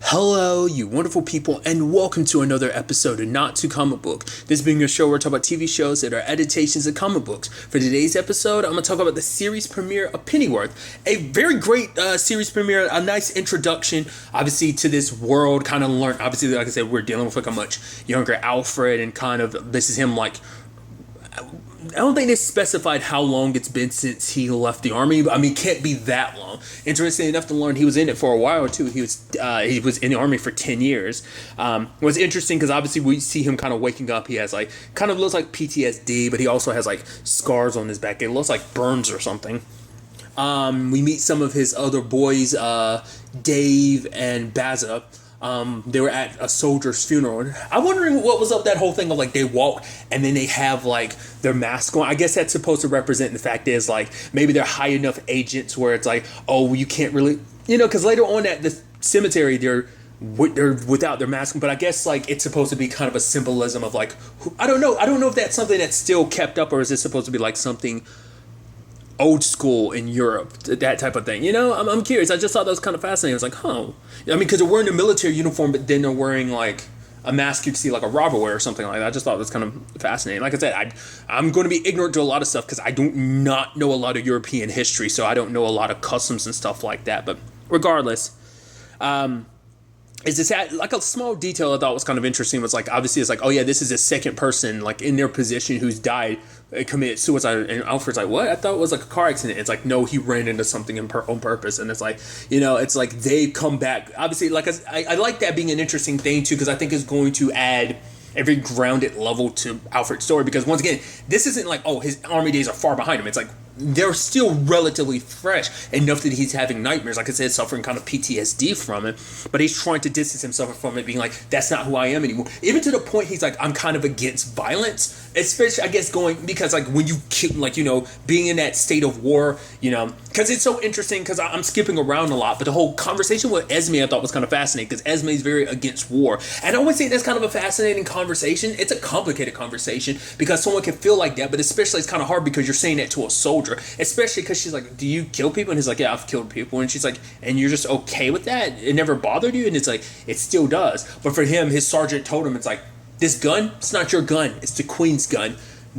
Hello, you wonderful people, and welcome to another episode of Not Too Comic Book. This being a show where I talk about TV shows that are adaptations of comic books. For today's episode, I'm going to talk about the series premiere of Pennyworth. A very great series premiere, a nice introduction, obviously, to this world. Kind of learn, obviously, like I said, we're dealing with like a much younger Alfred, and kind of this is him like. I don't think they specified how long it's been since he left the army. I mean, it can't be that long. Interesting enough to learn, he was in it for a while too. He was in the army for 10 years. It was interesting because obviously we see him kind of waking up. He has like kind of looks like PTSD, but he also has like scars on his back. It looks like burns or something. We meet some of his other boys, Dave and Baza. They were at a soldier's funeral. I'm wondering what was up that whole thing of like they walk and then they have like their mask on. I guess that's supposed to represent the fact is like maybe they're high enough agents where it's like, oh, you can't really, because later on at the cemetery they're without their mask on. But I guess like it's supposed to be kind of a symbolism of like, I don't know if that's something that's still kept up, or is it supposed to be like something old school in Europe, that type of thing. I'm curious. I just thought that was kind of fascinating. I was like, huh. I mean, because they're wearing a military uniform, but then they're wearing like a mask you'd see like a robber wear or something like that. I just thought it was kind of fascinating. Like I said, I'm going to be ignorant to a lot of stuff because I do not know a lot of European history, so I don't know a lot of customs and stuff like that. But regardless, is this like a small detail I thought was kind of interesting was like obviously it's like, oh yeah, this is a second person like in their position who's died, committed suicide, and Alfred's like, what? I thought it was like a car accident. It's like, no, he ran into something on purpose. And it's like, it's like they come back obviously. Like I like that being an interesting thing too, because I think it's going to add a very grounded level to Alfred's story, because once again, this isn't like, oh, his army days are far behind him. It's like they're still relatively fresh enough that he's having nightmares, like I said, suffering kind of PTSD from it, but he's trying to distance himself from it, being like, that's not who I am anymore. Even to the point he's like, I'm kind of against violence, especially I guess going, because like when you keep like, being in that state of war, because it's so interesting, because I'm skipping around a lot, but the whole conversation with Esme I thought was kind of fascinating, because Esme is very against war, and I always say that's kind of a fascinating conversation. It's a complicated conversation because someone can feel like that, but especially it's kind of hard because you're saying that to a soldier, especially because she's like, do you kill people? And he's like, yeah, I've killed people. And she's like, and you're just okay with that? It never bothered you? And it's like, it still does. But for him, his sergeant told him, it's like, this gun, it's not your gun, it's the Queen's gun.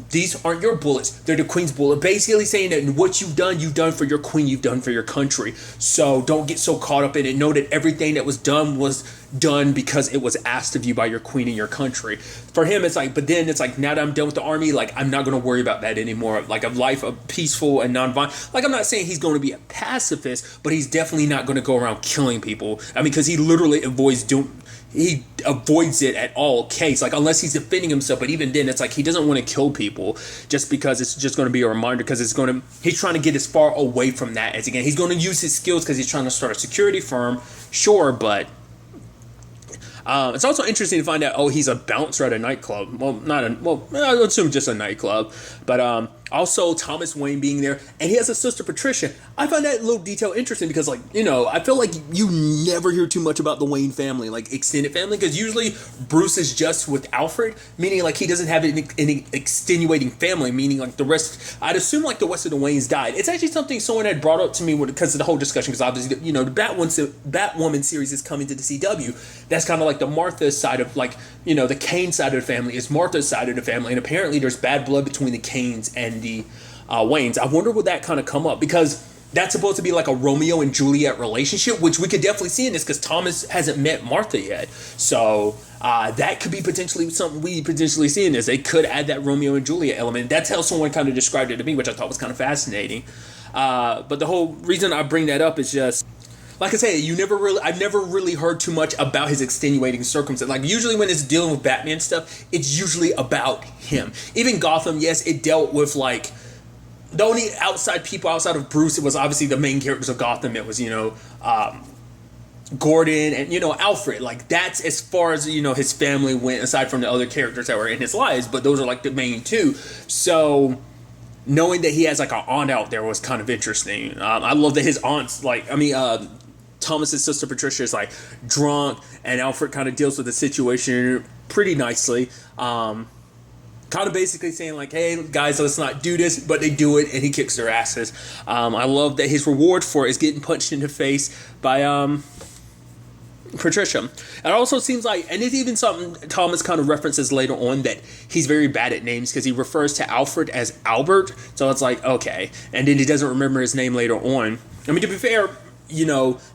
These aren't your bullets, they're the Queen's bullet. Basically saying that what you've done for your Queen, you've done for your country. So don't get so caught up in it. Know that everything that was done because it was asked of you by your Queen and your country. For him, it's like, but then it's like, now that I'm done with the army, like I'm not going to worry about that anymore. Like a life of peaceful and non-violent. Like I'm not saying he's going to be a pacifist, but he's definitely not going to go around killing people. I mean, because he literally avoids it at all case, like unless he's defending himself. But even then, it's like he doesn't want to kill people just because it's just going to be a reminder, because he's trying to get as far away from that as again. He's going to use his skills because he's trying to start a security firm, sure, but it's also interesting to find out, oh, he's a bouncer at a nightclub. I'll assume just a nightclub, but also Thomas Wayne being there, and he has a sister Patricia. I find that little detail interesting because, like, I feel like you never hear too much about the Wayne family, like extended family, because usually Bruce is just with Alfred, meaning like he doesn't have any extenuating family, meaning like the rest. I'd assume like the rest of the Waynes died. It's actually something someone had brought up to me because of the whole discussion, because obviously the Batwoman series is coming to the CW. That's kind of like the Martha side of, like, the Kane side of the family is Martha's side of the family, and apparently there's bad blood between the Kanes and the Waynes. I wonder will that kind of come up, because that's supposed to be like a Romeo and Juliet relationship, which we could definitely see in this, because Thomas hasn't met Martha yet. So that could be potentially something we potentially see in this. They could add that Romeo and Juliet element. That's how someone kind of described it to me, which I thought was kind of fascinating. But the whole reason I bring that up is just, like I say, I've never really heard too much about his extenuating circumstance. Like usually when it's dealing with Batman stuff, it's usually about him. Even Gotham, yes, it dealt with like the only outside people outside of Bruce. It was obviously the main characters of Gotham. It was Gordon and Alfred. Like that's as far as his family went, aside from the other characters that were in his lives. But those are like the main two. So knowing that he has like an aunt out there was kind of interesting. I love that his aunt's Thomas's sister Patricia is like drunk, and Alfred kind of deals with the situation pretty nicely. Kind of basically saying like, hey guys, let's not do this, but they do it, and he kicks their asses. I love that his reward for it is getting punched in the face by Patricia. It also seems like, and it's even something Thomas kind of references later on, that he's very bad at names because he refers to Alfred as Albert. So it's like, okay. And then he doesn't remember his name later on. I mean, to be fair,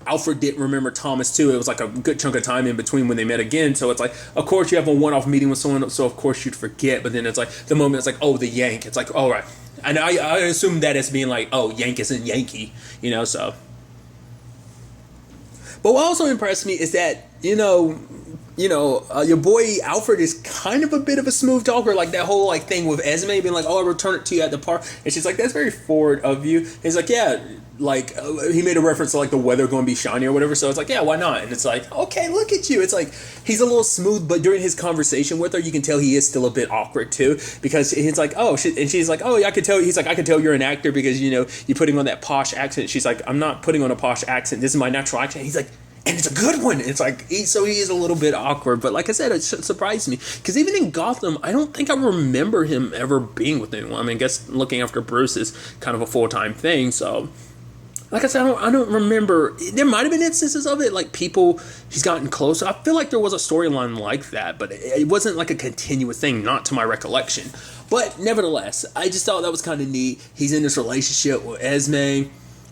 Alfred didn't remember Thomas too. It was like a good chunk of time in between when they met again. So it's like, of course you have a one-off meeting with someone, so of course you'd forget. But then it's like, the moment it's like, oh, the Yank. It's like, all right. And I assume that as being like, oh, Yank isn't Yankee, so. But what also impressed me is that, your boy Alfred is kind of a bit of a smooth talker. Like that whole thing with Esme being like, "Oh, I'll return it to you at the park," and she's like, "That's very forward of you." And he's like, "Yeah." He made a reference to the weather going to be shiny or whatever, so it's like, yeah, why not? And it's like, okay, look at you. It's like he's a little smooth, but during his conversation with her, you can tell he is still a bit awkward too, because he's like, oh, and she's like, oh, yeah, I could tell. He's like, I can tell you're an actor because you're putting on that posh accent. She's like, I'm not putting on a posh accent. This is my natural accent. He's like, and it's a good one. It's like, so he is a little bit awkward, but like I said, it surprised me because even in Gotham, I don't think I remember him ever being with anyone. I mean, I guess looking after Bruce is kind of a full-time thing, so. Like I said, I don't remember. There might have been instances of it, like people he's gotten close. I feel like there was a storyline like that, but it wasn't like a continuous thing, not to my recollection. But nevertheless, I just thought that was kind of neat. He's in this relationship with Esme.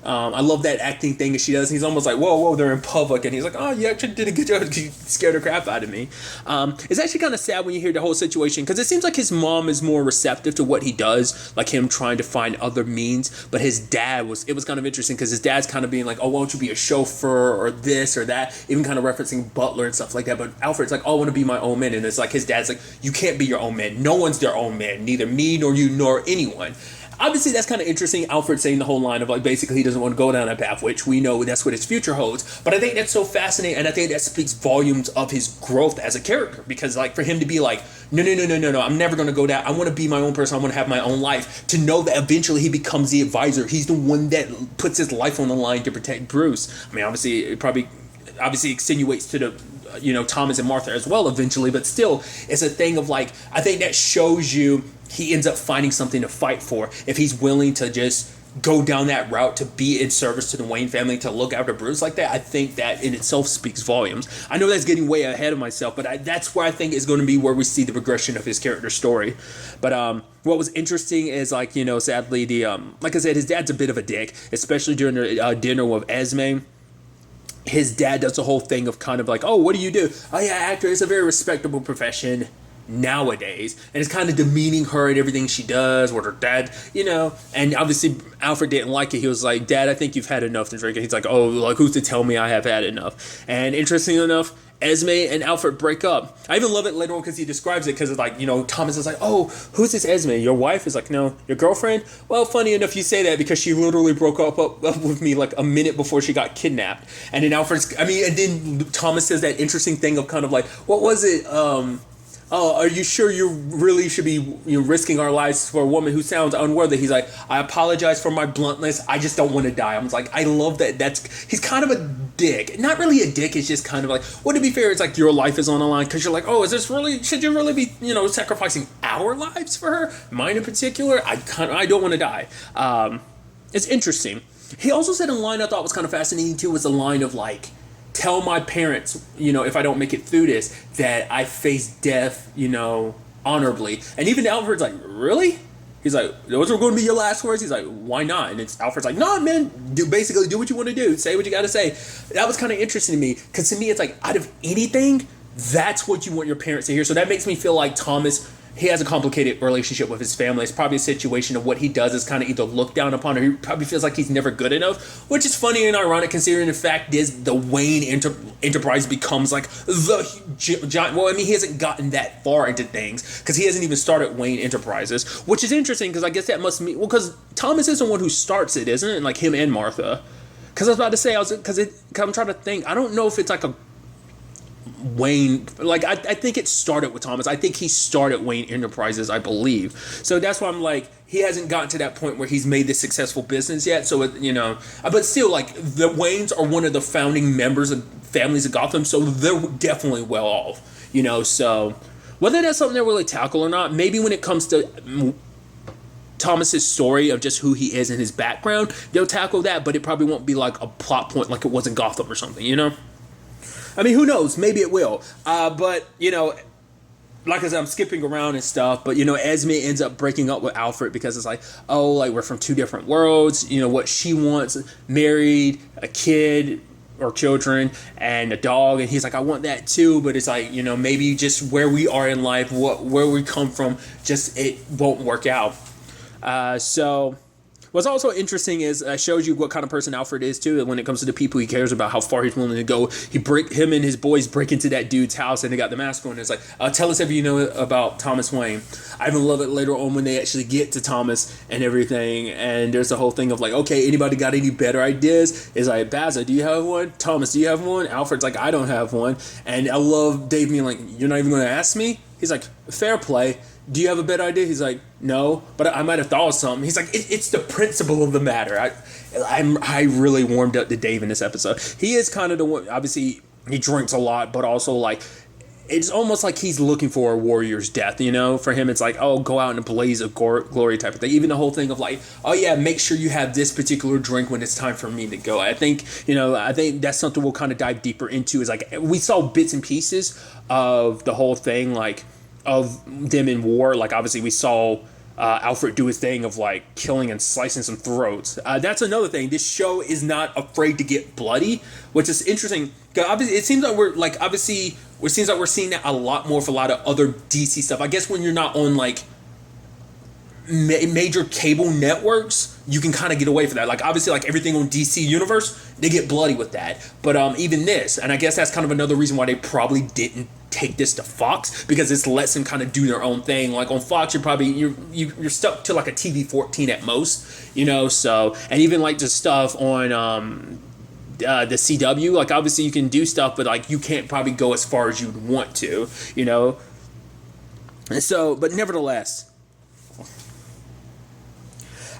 I love that acting thing that she does. He's almost like, whoa, they're in public. And he's like, oh, you actually did a good job. You scared the crap out of me. It's actually kind of sad when you hear the whole situation because it seems like his mom is more receptive to what he does, like him trying to find other means. But his dad it was kind of interesting because his dad's kind of being like, oh, why don't you be a chauffeur or this or that, even kind of referencing butler and stuff like that. But Alfred's like, oh, I want to be my own man. And it's like his dad's like, you can't be your own man. No one's their own man, neither me nor you nor anyone. Obviously, that's kind of interesting. Alfred saying the whole line of basically he doesn't want to go down that path, which we know that's what his future holds. But I think that's so fascinating, and I think that speaks volumes of his growth as a character. Because for him to be like, no, I'm never going to go down. I want to be my own person. I want to have my own life. To know that eventually he becomes the advisor. He's the one that puts his life on the line to protect Bruce. I mean, obviously, it probably extenuates to the Thomas and Martha as well eventually, but still, it's a thing of I think that shows you he ends up finding something to fight for if he's willing to just go down that route to be in service to the Wayne family, to look after Bruce like that. I think that in itself speaks volumes. I know that's getting way ahead of myself, but that's where I think is going to be where we see the progression of his character story. But what was interesting is sadly the like I said, his dad's a bit of a dick, especially during the dinner with Esme. His dad does the whole thing of kind of oh, what do you do? Oh yeah, actor. It's a very respectable profession nowadays, and it's kind of demeaning her and everything she does with her dad, and obviously Alfred didn't like it. He was like, Dad, I think you've had enough to drink. And he's like, oh, who's to tell me I have had enough? And interesting enough, Esme and Alfred break up. I even love it later on because he describes it because Thomas is like, oh, who's this Esme? Your wife? Is like, no, your girlfriend? Well, funny enough you say that because she literally broke up with me a minute before she got kidnapped. And then and then Thomas says that interesting thing of kind of what was it? Oh, are you sure you really should be risking our lives for a woman who sounds unworthy? He's like, I apologize for my bluntness. I just don't want to die. I'm like, I love that. He's kind of a dick. Not really a dick. It's just kind of well, to be fair, it's your life is on the line because you're like, oh, should you really be, sacrificing our lives for her? Mine in particular? I don't want to die. It's interesting. He also said a line I thought was kind of fascinating too, was a line of tell my parents, if I don't make it through this, that I face death, honorably. And even Alfred's like, really? He's like, those are going to be your last words? He's like, why not? And Alfred's like, no, man, do what you want to do. Say what you got to say. That was kind of interesting to me, because to me, it's out of anything, that's what you want your parents to hear. So that makes me feel like Thomas, he has a complicated relationship with his family. It's probably a situation of what he does is kind of either looked down upon, or he probably feels like he's never good enough, which is funny and ironic considering the fact is the Wayne Enterprise becomes the giant. Well, I mean, he hasn't gotten that far into things because he hasn't even started Wayne Enterprises, which is interesting because I guess that must mean, because Thomas is the one who starts it, isn't it? Him and Martha. Because I was about to say, I'm trying to think. I don't know if it's a Wayne, I think it started with Thomas. I think he started Wayne Enterprises, I believe. So that's why I'm he hasn't gotten to that point where he's made this successful business yet. So, but still, the Waynes are one of the founding members of families of Gotham, so they're definitely well off, so whether that's something they really tackle or not, maybe when it comes to Thomas's story of just who he is and his background, they'll tackle that, but it probably won't be a plot point like it was in Gotham or something, I mean, who knows? Maybe it will. But, like I said, I'm skipping around and stuff, but Esme ends up breaking up with Alfred because it's like, oh, like we're from two different worlds. What she wants, married, a kid or children, and a dog, and he's like, I want that too, but it's like, maybe just where we are in life, where we come from, just it won't work out. So what's also interesting is shows you what kind of person Alfred is too. When it comes to the people he cares about, how far he's willing to go. Him and his boys break into that dude's house and they got the mask on. And it's like, tell us everything you know about Thomas Wayne. I even love it later on when they actually get to Thomas and everything. And there's the whole thing of like, okay, anybody got any better ideas? It's like, Baza, do you have one? Thomas, do you have one? Alfred's like, I don't have one. And I love Dave being like, you're not even going to ask me? He's like, fair play. Do you have a better idea? He's like, no, but I might have thought of something. He's like, it's the principle of the matter. I really warmed up to Dave in this episode. He is kind of the one, obviously, he drinks a lot, but also, like, it's almost like he's looking for a warrior's death, For him, it's like, oh, go out in a blaze of glory type of thing. Even the whole thing of, like, oh, yeah, make sure you have this particular drink when it's time for me to go. I think that's something we'll kind of dive deeper into. Is like, we saw bits and pieces of the whole thing, like, of them in war. Like, obviously we saw Alfred do his thing of like killing and slicing some throats. That's another thing. This show is not afraid to get bloody, which is interesting. Obviously, it seems like we're seeing that a lot more for a lot of other DC stuff. I guess when you're not on like major cable networks, you can kind of get away from that. Like, obviously, like everything on DC Universe, they get bloody with that. But even this, and I guess that's kind of another reason why they probably didn't take this to Fox, because this lets them kind of do their own thing. Like on Fox, you're stuck to like a TV-14 at most, So, and even like the stuff on the CW, like obviously you can do stuff, but like you can't probably go as far as you'd want to, And so, but nevertheless,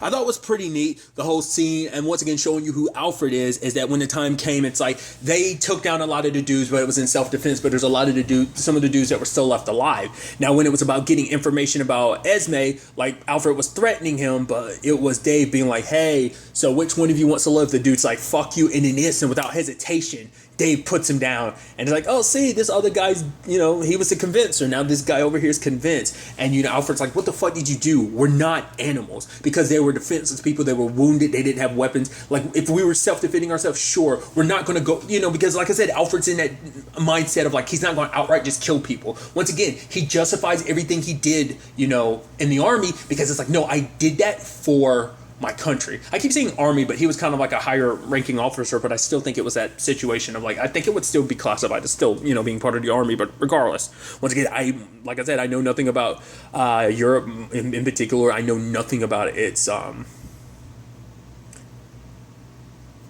I thought it was pretty neat, the whole scene, and once again showing you who Alfred is that when the time came, it's like they took down a lot of the dudes, but it was in self-defense, but there's a lot of some of the dudes that were still left alive. Now, when it was about getting information about Esme, like Alfred was threatening him, but it was Dave being like, hey, so which one of you wants to live? The dude's like, fuck you, and in instant, without hesitation, Dave puts him down, and it's like, oh, see, this other guy's, he was a convincer. Now this guy over here is convinced, and Alfred's like, what the fuck did you do? We're not animals, because they were defenseless people. They were wounded. They didn't have weapons. Like, if we were self-defending ourselves, sure, we're not going to go, because like I said, Alfred's in that mindset of like, he's not going to outright just kill people. Once again, he justifies everything he did, in the army, because it's like, no, I did that for my country. I keep saying army, but he was kind of like a higher ranking officer, but I still think it was that situation of like, I think it would still be classified as still, being part of the army, but regardless, once again, like I said, I know nothing about Europe in particular. I know nothing about its,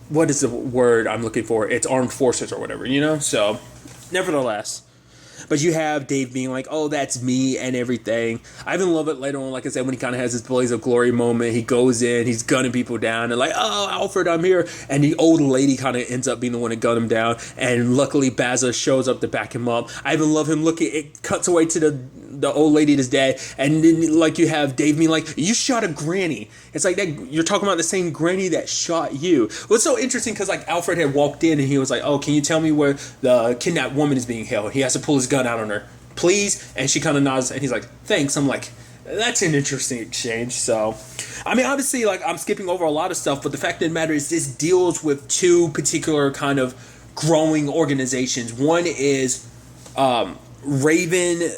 what is the word I'm looking for? It's armed forces or whatever, so nevertheless. But you have Dave being like, oh, that's me and everything. I even love it later on, like I said, when he kind of has his blaze of glory moment. He goes in, he's gunning people down, and like, oh, Alfred, I'm here. And the old lady kind of ends up being the one to gun him down. And luckily, Baza shows up to back him up. I even love him looking, it cuts away to the old lady, his dad. And then, like, you have Dave being like, you shot a granny. It's like, that you're talking about the same granny that shot you. Well, it's so interesting because, like, Alfred had walked in and he was like, oh, can you tell me where the kidnapped woman is being held? He has to pull his gun out on her, please. And she kind of nods and he's like, thanks. I'm like, that's an interesting exchange. So, I mean, obviously, like, I'm skipping over a lot of stuff, but the fact of the matter is this deals with two particular kind of growing organizations. One is Raven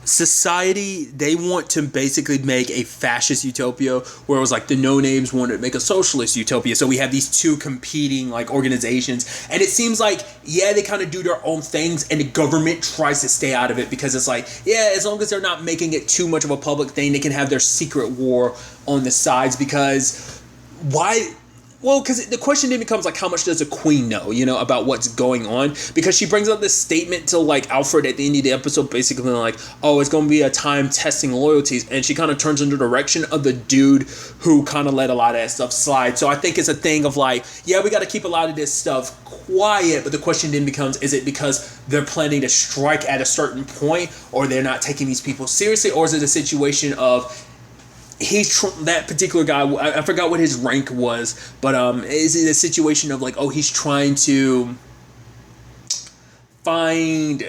Society. They want to basically make a fascist utopia, where it was like the no-names wanted to make a socialist utopia. So we have these two competing like organizations, and it seems like, yeah, they kind of do their own things and the government tries to stay out of it, because it's like, yeah, as long as they're not making it too much of a public thing, they can have their secret war on the sides. Because why? Well, because the question then becomes like, how much does a queen know, about what's going on? Because she brings up this statement to like Alfred at the end of the episode, basically like, oh, it's going to be a time testing loyalties. And she kind of turns in the direction of the dude who kind of let a lot of that stuff slide. So I think it's a thing of like, yeah, we got to keep a lot of this stuff quiet. But the question then becomes, is it because they're planning to strike at a certain point, or they're not taking these people seriously? Or is it a situation of, that particular guy, I forgot what his rank was, but is it a situation of like, oh, he's trying to find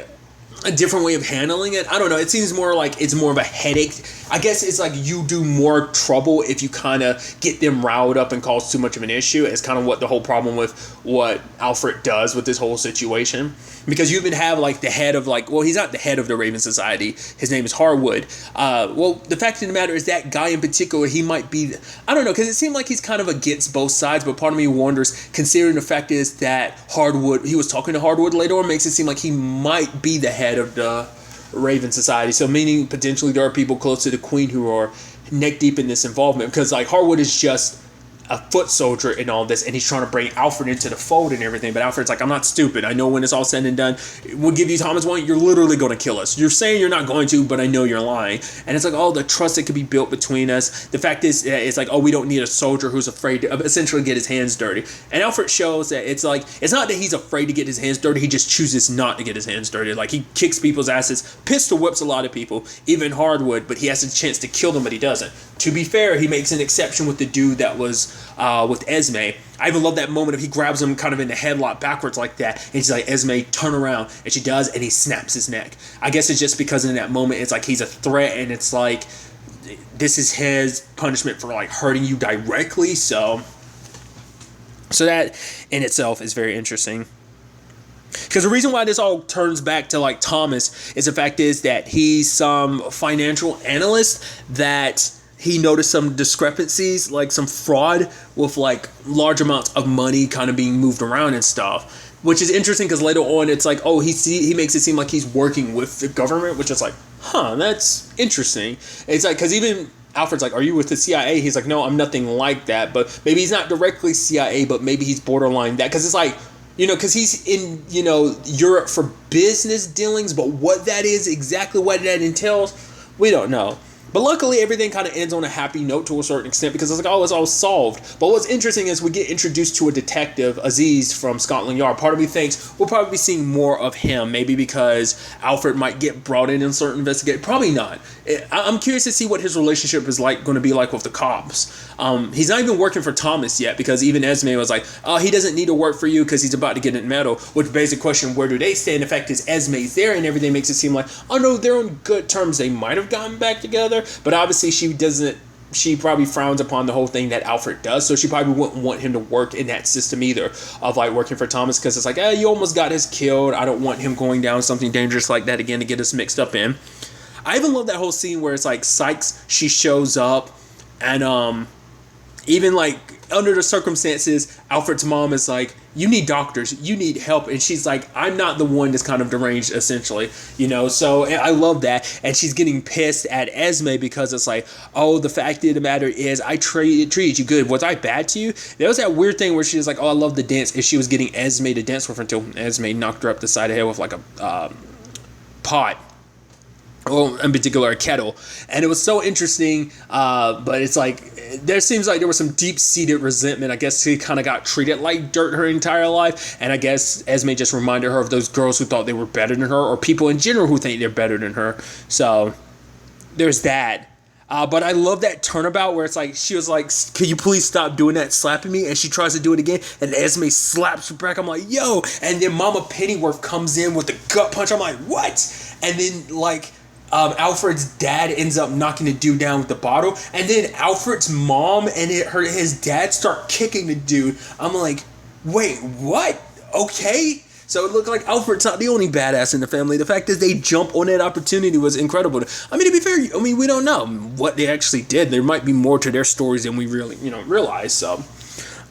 a different way of handling it. I don't know. It seems more like it's more of a headache. I guess it's like you do more trouble if you kind of get them riled up and cause too much of an issue. It's kind of what the whole problem with what Alfred does with this whole situation. Because you even have like the head of like, well, he's not the head of the Raven Society. His name is Harwood. Well, the fact of the matter is that guy in particular, he might be, I don't know, because it seemed like he's kind of against both sides. But part of me wonders, considering the fact is that Hardwood, he was talking to Hardwood later on, makes it seem like he might be the head of the Raven Society. So meaning potentially there are people close to the Queen who are neck deep in this involvement. Because like Hardwood is just a foot soldier in all this, and he's trying to bring Alfred into the fold and everything, but Alfred's like, I'm not stupid. I know when it's all said and done, we'll give you Thomas Wayne, you're literally going to kill us. You're saying you're not going to, but I know you're lying. And it's like, oh, the trust that could be built between us. The fact is, it's like, oh, we don't need a soldier who's afraid to essentially get his hands dirty. And Alfred shows that it's like, it's not that he's afraid to get his hands dirty, he just chooses not to get his hands dirty. Like, he kicks people's asses, pistol whips a lot of people, even Hardwood, but he has a chance to kill them, but he doesn't. To be fair, he makes an exception with the dude that was with Esme. I even love that moment of he grabs him kind of in the headlock backwards like that, and he's like, Esme, turn around, and she does, and he snaps his neck. I guess it's just because in that moment it's like he's a threat, and it's like this is his punishment for like hurting you directly. So that in itself is very interesting. Because the reason why this all turns back to like Thomas is the fact is that he's some financial analyst that he noticed some discrepancies, like some fraud with like large amounts of money kind of being moved around and stuff, which is interesting because later on it's like, oh, he makes it seem like he's working with the government, which is like, that's interesting. It's like, because even Alfred's like, are you with the CIA? He's like, no, I'm nothing like that, but maybe he's not directly CIA, but maybe he's borderline that, because it's like, because he's in, Europe for business dealings, but what that is, exactly what that entails, we don't know. But luckily, everything kind of ends on a happy note to a certain extent, because it's like, oh, it's all solved. But what's interesting is we get introduced to a detective, Aziz, from Scotland Yard. Part of me thinks we'll probably be seeing more of him, maybe because Alfred might get brought in certain investigations. Probably not. I'm curious to see what his relationship is going to be like with the cops. He's not even working for Thomas yet, because even Esme was like, oh, he doesn't need to work for you because he's about to get in medal, which begs the question, where do they stand? The fact is, Esme's there, and everything makes it seem like, oh no, they're on good terms. They might have gotten back together. But obviously she probably frowns upon the whole thing that Alfred does, so she probably wouldn't want him to work in that system either, of like working for Thomas, because it's like, you almost got us killed. I don't want him going down something dangerous like that again to get us mixed up in. I even love that whole scene where it's like Sykes, she shows up, and even like under the circumstances, Alfred's mom is like, you need doctors, you need help, and she's like, I'm not the one that's kind of deranged, essentially, so I love that. And she's getting pissed at Esme because it's like, oh, the fact of the matter is I treated you good, was I bad to you? There was that weird thing where she was like, oh, I love the dance, and she was getting Esme to dance with her until Esme knocked her up the side of the head with like a pot. Well, in particular, a kettle. And it was so interesting, but it's like, there seems like there was some deep-seated resentment. I guess she kind of got treated like dirt her entire life, and I guess Esme just reminded her of those girls who thought they were better than her, or people in general who think they're better than her. So, there's that. But I love that turnabout where it's like, she was like, can you please stop doing that, slapping me? And she tries to do it again, and Esme slaps her back. I'm like, yo! And then Mama Pennyworth comes in with the gut punch. I'm like, what? And then, like, Alfred's dad ends up knocking the dude down with the bottle, and then Alfred's mom and his dad start kicking the dude. I'm like, wait, what? Okay. So it looked like Alfred's not the only badass in the family. The fact that they jump on that opportunity was incredible. I mean, to be fair, we don't know what they actually did. There might be more to their stories than we really, realize. So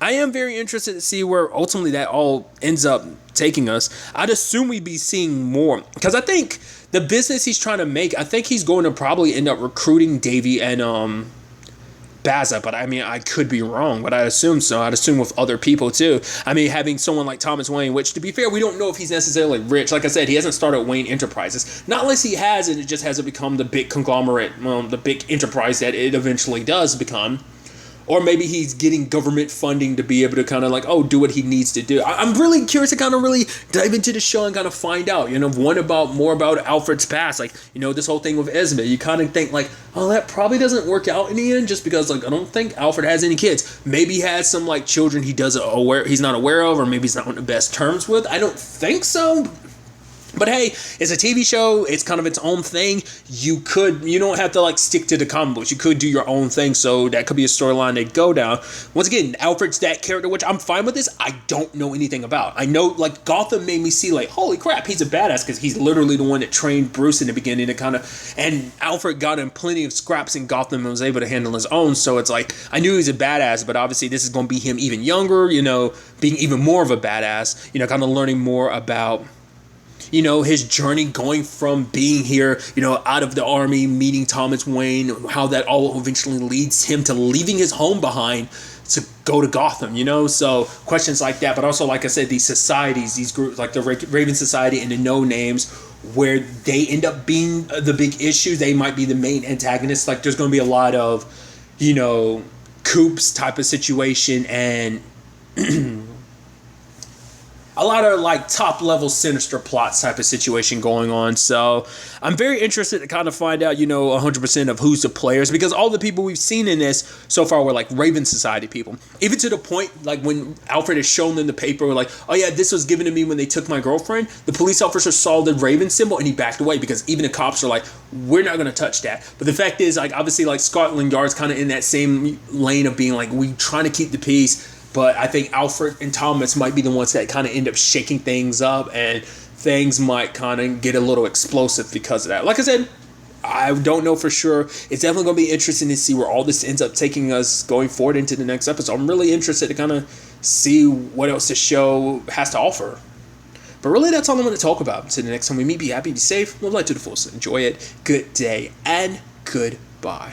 I am very interested to see where ultimately that all ends up taking us. I'd assume we'd be seeing more, because I think the business he's trying to make, I think he's going to probably end up recruiting Davy and Baza, but I mean, I could be wrong, but I assume so. I'd assume with other people too. I mean, having someone like Thomas Wayne, which, to be fair, we don't know if he's necessarily rich. Like I said, he hasn't started Wayne Enterprises. Not unless he has, and it just hasn't become the big conglomerate, the big enterprise that it eventually does become. Or maybe he's getting government funding to be able to kind of like, do what he needs to do. I'm really curious to kind of really dive into the show and kind of find out, more about Alfred's past. Like, this whole thing with Esme, you kind of think like, that probably doesn't work out in the end, just because like, I don't think Alfred has any kids. Maybe he has some like children he's not aware of, or maybe he's not on the best terms with. I don't think so. But hey, it's a TV show. It's kind of its own thing. You don't have to like stick to the comic books. You could do your own thing. So that could be a storyline they go down. Once again, Alfred's that character, which I'm fine with this. I don't know anything about. I know like Gotham made me see like, holy crap, he's a badass because he's literally the one that trained Bruce in the beginning and Alfred got in plenty of scraps in Gotham and was able to handle his own. So it's like, I knew he was a badass, but obviously this is going to be him even younger, being even more of a badass, kind of learning more about his journey going from being here, out of the army, meeting Thomas Wayne, how that all eventually leads him to leaving his home behind to go to Gotham, So questions like that, but also, like I said, these societies, these groups, like the Raven Society and the No Names, where they end up being the big issue. They might be the main antagonists. Like there's going to be a lot of, coups type of situation and a lot of like top level sinister plots type of situation going on. So I'm very interested to kind of find out, 100% of who's the players, because all the people we've seen in this so far were like Raven Society people. Even to the point, like when Alfred is shown in the paper, we're like, oh yeah, this was given to me when they took my girlfriend. The police officer saw the Raven symbol and he backed away because even the cops are like, we're not going to touch that. But the fact is, like, obviously like Scotland Yard's kind of in that same lane of being like, we trying to keep the peace. But I think Alfred and Thomas might be the ones that kind of end up shaking things up, and things might kind of get a little explosive because of that. Like I said, I don't know for sure. It's definitely going to be interesting to see where all this ends up taking us going forward into the next episode. I'm really interested to kind of see what else the show has to offer. But really, that's all I'm going to talk about. Until the next time we meet, be happy, be safe, live life to the fullest. Enjoy it. Good day and goodbye.